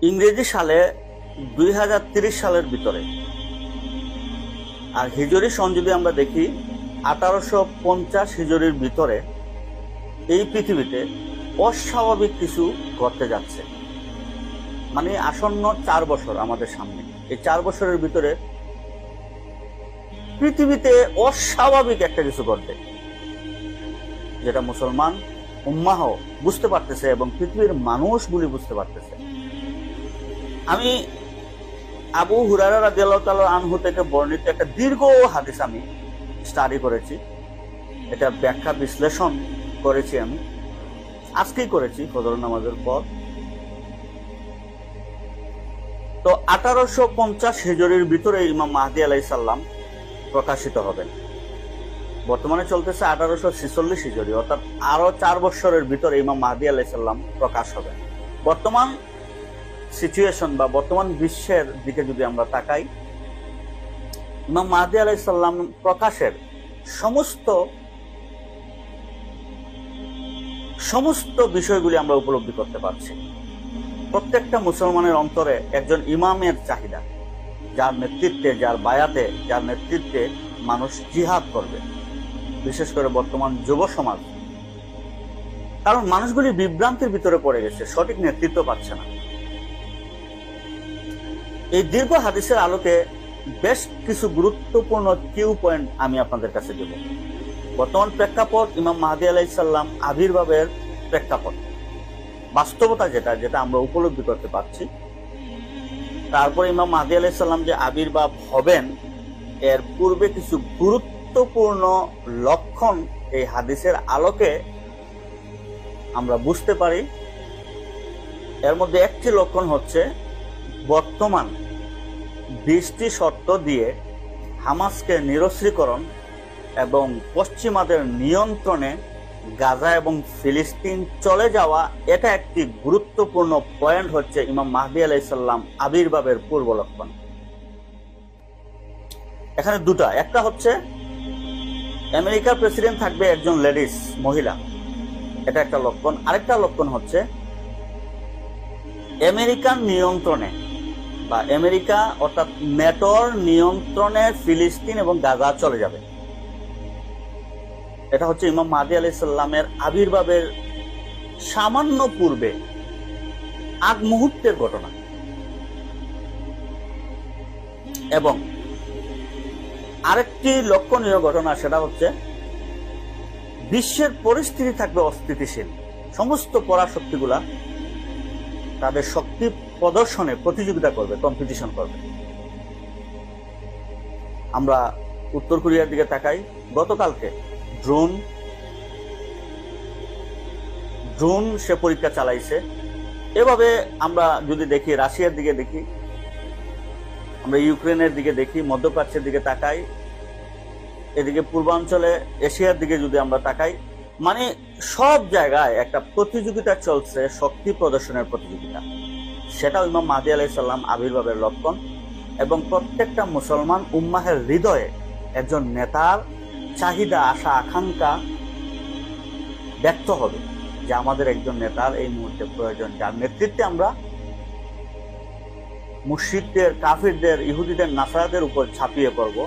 ইংরেজি সালে 2030 সালের ভিতরে, আর হিজরি সন যদি আমরা দেখি 1850 হিজরির ভিতরে এই পৃথিবীতে অস্বাভাবিক কিছু ঘটতে যাচ্ছে। মানে আসন্ন 4 বছর আমাদের সামনে, এই 4 বছরের ভিতরে পৃথিবীতে অস্বাভাবিক একটা কিছু ঘটবে, যেটা মুসলমান উম্মাহ বুঝতে পারতেছে এবং পৃথিবীর মানুষগুলি বুঝতে পারতেছে। আমি আবু হুরায়রা রাদিয়াল্লাহু তাআলা আনহু থেকে বর্ণিত একটা দীর্ঘ হাদিস আমি স্টাডি করেছি, এটা ব্যাখ্যা বিশ্লেষণ করেছি, আমি আজকেই করেছি ফজর নামাজের পর। তো 1850 হিজরির ভিতরে ইমাম মাহদী আলাইহিস সালাম প্রকাশিত হবেন। বর্তমানে চলতেছে 1846 হিজরি, অর্থাৎ আরো 4 বছরের ভিতরে ইমাম মাহদী আলাইহিস সালাম প্রকাশ হবেন। বর্তমান সিচুয়েশন বা বর্তমান বিশ্বের দিকে যদি আমরা তাকাই, ইমাম মাহদী আলাইহিস সালাম প্রকাশের সমস্ত বিষয়গুলি আমরা উপলব্ধি করতে পারছি। প্রত্যেকটা মুসলমানের অন্তরে একজন ইমামের চাহিদা, যার নেতৃত্বে, যার বায়াতে, যার নেতৃত্বে মানুষ জিহাদ করবে, বিশেষ করে বর্তমান যুব সমাজ। কারণ মানুষগুলি বিভ্রান্তির ভিতরে পড়ে গেছে, সঠিক নেতৃত্ব পাচ্ছে না। এই দীর্ঘ হাদিসের আলোকে বেশ কিছু গুরুত্বপূর্ণ কিউ পয়েন্ট আমি আপনাদের কাছে দেব। বর্তমান প্রেক্ষাপট, ইমাম মাহদী আলাইহিস সালাম আবির্ভাবের প্রেক্ষাপট, বাস্তবতা যেটা আমরা উপলব্ধি করতে পারছি। তারপর ইমাম মাহদী আলাইহিস সালাম যে আবির্ভাব হবেন, এর পূর্বে কিছু গুরুত্বপূর্ণ লক্ষণ এই হাদিসের আলোকে আমরা বুঝতে পারি। এর মধ্যে একটি লক্ষণ হচ্ছে বর্তমান 20টি শর্ত দিয়ে হামাসকে নিরস্ত্রীকরণ এবং পশ্চিমাদের নিয়ন্ত্রণে গাজা এবং ফিলিস্তিন চলে যাওয়া, এটা একটি গুরুত্বপূর্ণ পয়েন্ট হচ্ছে ইমাম মাহদী আলাইহিস সালাম আবির্ভাবের পূর্ব লক্ষণ। এখানে দুটা, একটা হচ্ছে আমেরিকার প্রেসিডেন্ট থাকবে একজন লেডিস, মহিলা, এটা একটা লক্ষণ। আরেকটা লক্ষণ হচ্ছে আমেরিকান নিয়ন্ত্রণে বা আমেরিকা অর্থাৎ নেটোর নিয়ন্ত্রণে ফিলিস্তিন এবং গাজা চলে যাবে। এটা হচ্ছে ইমাম মাহদী আলাইহিস সালামের আবির্ভাবের সামান্য পূর্বে, আগ মুহূর্তের ঘটনা। এবং আরেকটি লক্ষণীয় ঘটনা, সেটা হচ্ছে বিশ্বের পরিস্থিতি থাকবে অস্থিতিশীল। সমস্ত পরাশক্তিগুলা তাদের শক্তি প্রদর্শনে প্রতিযোগিতা করবে, কম্পিটিশন করবে। আমরা উত্তর কোরিয়ার দিকে তাকাই, গতকালকে ড্রোন সে পরীক্ষা চালাইছে। এভাবে আমরা যদি দেখি, রাশিয়ার দিকে দেখি, আমরা ইউক্রেনের দিকে দেখি, মধ্যপ্রাচ্যের দিকে তাকাই, এদিকে পূর্বাঞ্চলে এশিয়ার দিকে যদি আমরা তাকাই, মানে সব জায়গায় একটা প্রতিযোগিতা চলছে, শক্তি প্রদর্শনের প্রতিযোগিতা। সেটাও ইমাম মাহদী আলাইহিস সালাম আবির্ভাবের লক্ষণ। এবং প্রত্যেকটা মুসলমান উম্মাহের হৃদয়ে একজন নেতার চাহিদা, আশা, আকাঙ্ক্ষা ব্যক্ত হবে যে আমাদের একজন নেতার এই মুহূর্তে প্রয়োজন, যার নেতৃত্বে আমরা মুশরিকদের, কাফিরদের, ইহুদিদের, নাসারাদের উপর ঝাঁপিয়ে পড়ব।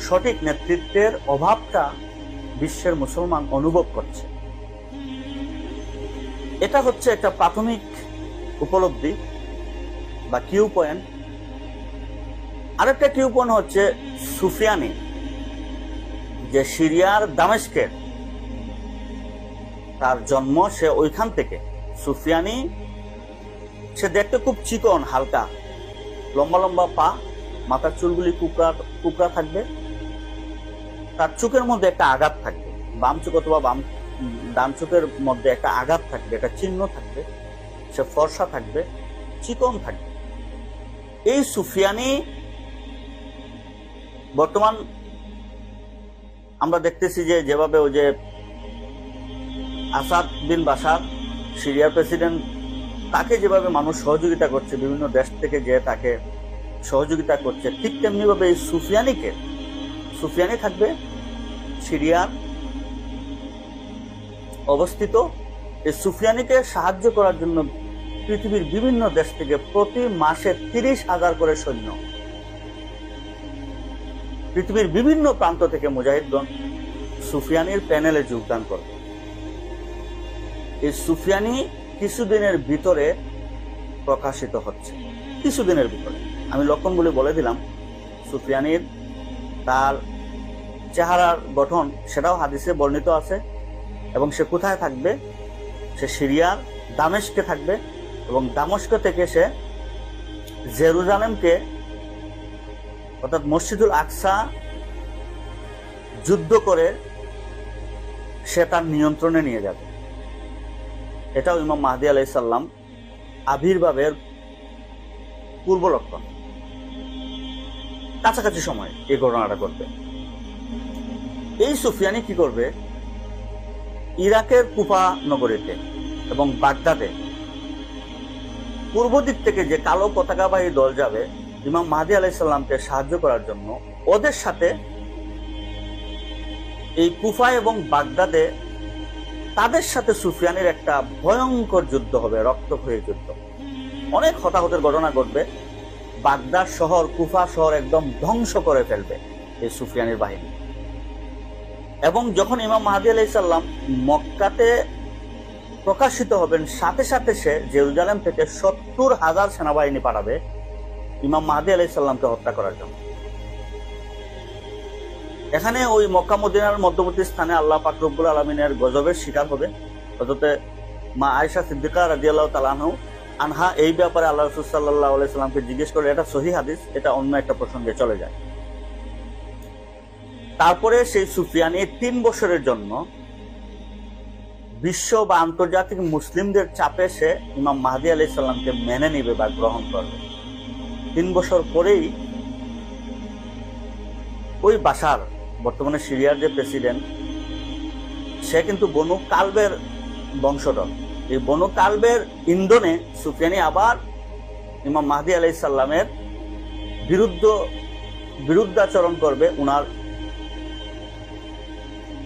সঠিক নেতৃত্বের অভাবটা বিশ্বের মুসলমান অনুভব করছে। এটা হচ্ছে একটা প্রাথমিক উপলব্ধি বা কিউ পয়েন্ট। আরেকটা কিউ পয়েন্ট হচ্ছে সুফিয়ানি, যে সিরিয়ার দামেস্কের তার জন্ম, সে ওইখান থেকে। সুফিয়ানি, সে দেখতে খুব চিকন, হালকা, লম্বা লম্বা পা, মাথার চুলগুলি কুকড়া থাকবে, তার চোখের মধ্যে একটা আঘাত থাকবে, বাম চোখ অথবা ডান চোখের মধ্যে একটা আঘাত থাকবে, একটা চিহ্ন থাকবে, সে ফর্সা থাকবে, চিকন থাকবে। এই সুফিয়ানি বর্তমান আমরা দেখতেছি যেভাবে ওই যে আসাদ বিন বাশার, সিরিয়ার প্রেসিডেন্ট, তাকে যেভাবে মানুষ সহযোগিতা করছে, বিভিন্ন দেশ থেকে যে তাকে সহযোগিতা করছে, ঠিক তেমনি ভাবে এই সুফিয়ানি থাকবে সিরিয়ার অবস্থিত। এই সুফিয়ানিকে সাহায্য করার জন্য পৃথিবীর বিভিন্ন দেশ থেকে প্রতি মাসে 30,000 করে সৈন্য, পৃথিবীর বিভিন্ন প্রান্ত থেকে মুজাহিদগণ সুফিয়ানির প্যানেলে যোগদান করবে। এই সুফিয়ানি কিছুদিনের ভিতরে প্রকাশিত হচ্ছে, কিছুদিনের ভিতরে। আমি লক্ষণগুলি বলে দিলাম। সুফিয়ানির তার চেহারার গঠন সেটাও হাদিসে বর্ণিত আছে, এবং সে কোথায় থাকবে? সে সিরিয়ার দামেস্কে থাকবে, এবং দামেস্ক থেকে সে জেরুজালেমকে অর্থাৎ মসজিদুল আকসা যুদ্ধ করে সে তার নিয়ন্ত্রণে নিয়ে যাবে। এটাও ইমাম মাহদী আলাইহিস সালাম আবির্ভাবের পূর্ব লক্ষণ। কাছাকাছি সময় এই ঘটনাটা ঘটবে। এই সুফিয়ানি কি করবে? ইরাকের কুফা নগরীতে এবং বাগদাদে পূর্ব দিক থেকে যে কালো পতাকাবাহী দল যাবে ইমাম মাহদী আলাইহিস সালামকে সাহায্য করার জন্য, ওদের সাথে এই কুফা এবং বাগদাদে তাদের সাথে সুফিয়ানের একটা ভয়ঙ্কর যুদ্ধ হবে, রক্তক্ষয়ী যুদ্ধ। অনেক হতাহতের ঘটনা ঘটবে। বাগদাদ শহর, কুফা শহর একদম ধ্বংস করে ফেলবে এই সুফিয়ানের বাহিনী। এবং যখন ইমাম মাহদী আলাইহিস সালাম মক্কাতে প্রকাশিত হবেন, সাথে সাথে সে জেরুজালেম থেকে 70,000 সেনাবাহিনী পাঠাবে ইমাম মাহদী আলাইহিস সালামকে হত্যা করার জন্য। এখানে ওই মক্কা মদিনার মধ্যবর্তী স্থানে আল্লাহ পাক রব্বুল আলামিনের গজবের শিকার হবে। হযরতে মা আয়েশা সিদ্দিকা রাদিয়াল্লাহু তাআলা আনহা এই ব্যাপারে আল্লাহ রাসূল সাল্লাল্লাহু আলাইহি সাল্লামকে জিজ্ঞেস করে। এটা সহিহ হাদিস, এটা অন্য একটা প্রসঙ্গে চলে যায়। তারপরে সেই সুফিয়ানি 3 বছরের জন্য বিশ্ব বা আন্তর্জাতিক মুসলিমদের চাপে সে ইমাম মাহদী আলাইহিস সালামকে মেনে নিবে বা গ্রহণ করবে। 3 বছর পরেই ওই বাশার, বর্তমানে সিরিয়ার যে প্রেসিডেন্ট, সে কিন্তু বনু কালবের বংশধর। এই বনু কালবের ইন্ধনে সুফিয়ানি আবার ইমাম মাহদী আলাইহিস সালামের বিরুদ্ধাচরণ করবে, উনার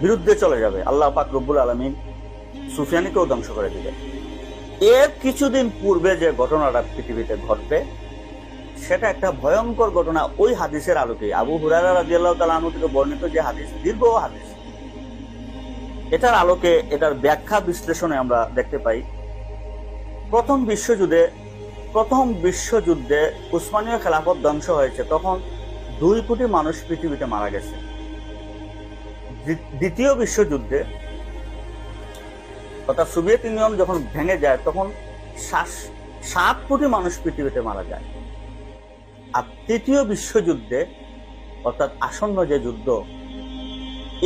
বিরুদ্ধে চলে যাবে। আল্লাহ পাক রব্বুল আলামিন সুফিয়ানিকেও ধ্বংস করে দিবে। এর কিছুদিন পূর্বে যে ঘটনাটা পৃথিবীতে ঘটবে সেটা একটা ভয়ঙ্কর ঘটনা। ওই হাদিসের আলোকে, আবু হুরায়রা রাদিয়াল্লাহু তাআলা আনহু থেকে বর্ণিত যে হাদিস, দীর্ঘ হাদিস, এটার আলোকে, এটার ব্যাখ্যা বিশ্লেষণে আমরা দেখতে পাই প্রথম বিশ্বযুদ্ধে উসমানীয় খেলাফত ধ্বংস হয়েছে, তখন 2 কোটি মানুষ পৃথিবীতে মারা গেছে। দ্বিতীয় বিশ্বযুদ্ধে অর্থাৎ সোভিয়েত ইউনিয়ন যখন ভেঙে যায় তখন 7 কোটি মানুষ পৃথিবীতে মারা যায়। আর তৃতীয় বিশ্বযুদ্ধে অর্থাৎ আসন্ন যে যুদ্ধ,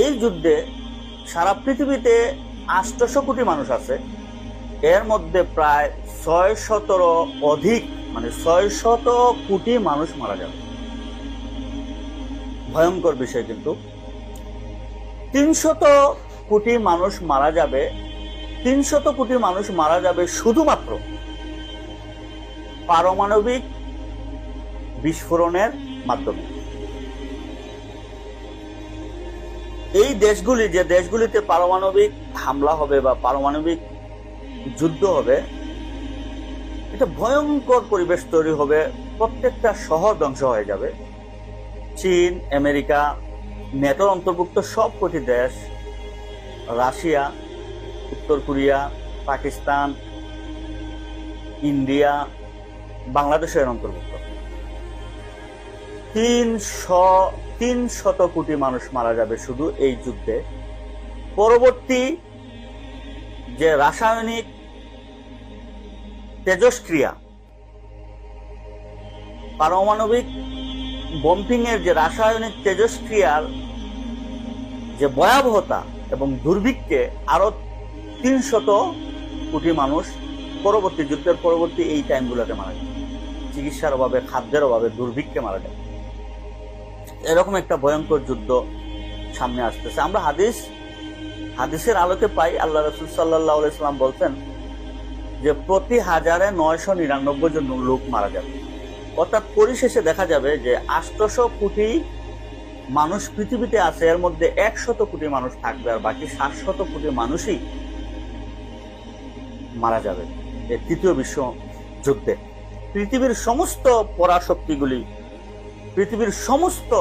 এই যুদ্ধে সারা পৃথিবীতে 800 কোটি মানুষ আছে, এর মধ্যে প্রায় 600 অধিক, মানে 600 কোটি মানুষ মারা যাবে। ভয়ঙ্কর বিষয়। কিন্তু 300 কোটি মানুষ মারা যাবে, 300 কোটি মানুষ মারা যাবে শুধুমাত্র পারমাণবিক বিস্ফোরণের মাধ্যমে। এই দেশগুলি, যে দেশগুলিতে পারমাণবিক হামলা হবে বা পারমাণবিক যুদ্ধ হবে, এটা ভয়ঙ্কর পরিবেশ তৈরি হবে, প্রত্যেকটা শহর ধ্বংস হয়ে যাবে। চীন, আমেরিকা, নেটোর অন্তর্ভুক্ত সব কটি দেশ, রাশিয়া, উত্তর কোরিয়া, পাকিস্তান, ইন্ডিয়া, বাংলাদেশের অন্তর্ভুক্ত। 300 কোটি মানুষ মারা যাবে শুধু এই যুদ্ধে। পরবর্তী যে রাসায়নিক তেজস্ক্রিয়া, পারমাণবিক বম্পিং এর যে রাসায়নিক তেজস্ক্রিয়ার যে ভয়াবহতা এবং দুর্ভিক্ষে আরো 300 কোটি মানুষ পরবর্তী যুদ্ধের পরবর্তী এই টাইমগুলোতে মারা যায়। চিকিৎসার অভাবে, খাদ্যের অভাবে, দুর্ভিক্ষে মারা যায়। এরকম একটা ভয়ঙ্কর যুদ্ধ সামনে আসতেছে। আমরা হাদিসের আলোকে পাই, আল্লাহ রাসূল সাল্লাল্লাহু আলাইহি সাল্লাম বলতেন যে প্রতি 1000-999 জন লোক মারা যাবে। অর্থাৎ পরিশেষে দেখা যাবে যে 800 কোটি মানুষ পৃথিবীতে আছে, এর মধ্যে 100 কোটি মানুষ থাকবে, আর বাকি 700 কোটি মানুষই মারা যাবে। এই তৃতীয় বিশ্বযুদ্ধে পৃথিবীর সমস্ত পরাশক্তিগুলি, পৃথিবীর সমস্ত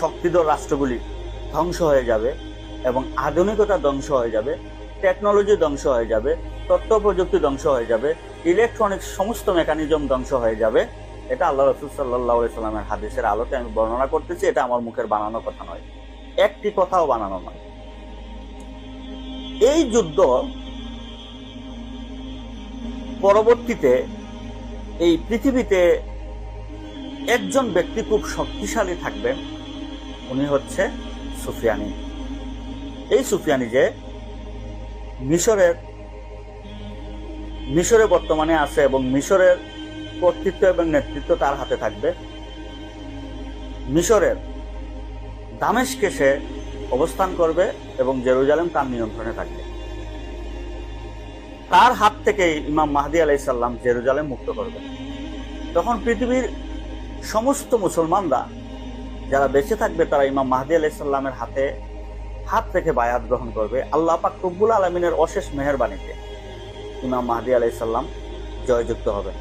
শক্তিধর রাষ্ট্রগুলি ধ্বংস হয়ে যাবে এবং আধুনিকতা ধ্বংস হয়ে যাবে, টেকনোলজি ধ্বংস হয়ে যাবে, তথ্য প্রযুক্তি ধ্বংস হয়ে যাবে, ইলেকট্রনিক্স সমস্ত মেকানিজম ধ্বংস হয়ে যাবে। এটা আল্লাহ রাসূল সাল্লাল্লাহু আলাইহি সাল্লামের হাদিসের আলোকে আমি বর্ণনা করতেছি। এটা আমার মুখের বানানো কথা নয়, একটি কথাও বানানো নয়। এই যুদ্ধ পরবর্তীতে এই পৃথিবীতে একজন ব্যক্তি খুব শক্তিশালী থাকবেন, উনি হচ্ছে সুফিয়ানি। এই সুফিয়ানি যে মিশরে বর্তমানে আছে এবং মিশরের কর্তৃত্ব এবং নেতৃত্ব তার হাতে থাকবে। মিশরের দামেস্কে সে অবস্থান করবে এবং জেরুজালেম তার নিয়ন্ত্রণে থাকবে। তার হাত থেকে ইমাম মাহদী আলাইহিস সালাম জেরুজালেম মুক্ত করবে। তখন পৃথিবীর সমস্ত মুসলমানরা যারা বেঁচে থাকবে তারা ইমাম মাহদী আলাইহিস সালামের হাত রেখে বায়াত গ্রহণ করবে। আল্লাহ পাক রব্বুল আলামিনের অশেষ মেহেরবানিতে ইমাম মাহদী আলাইহিস সালাম জয়যুক্ত হবে।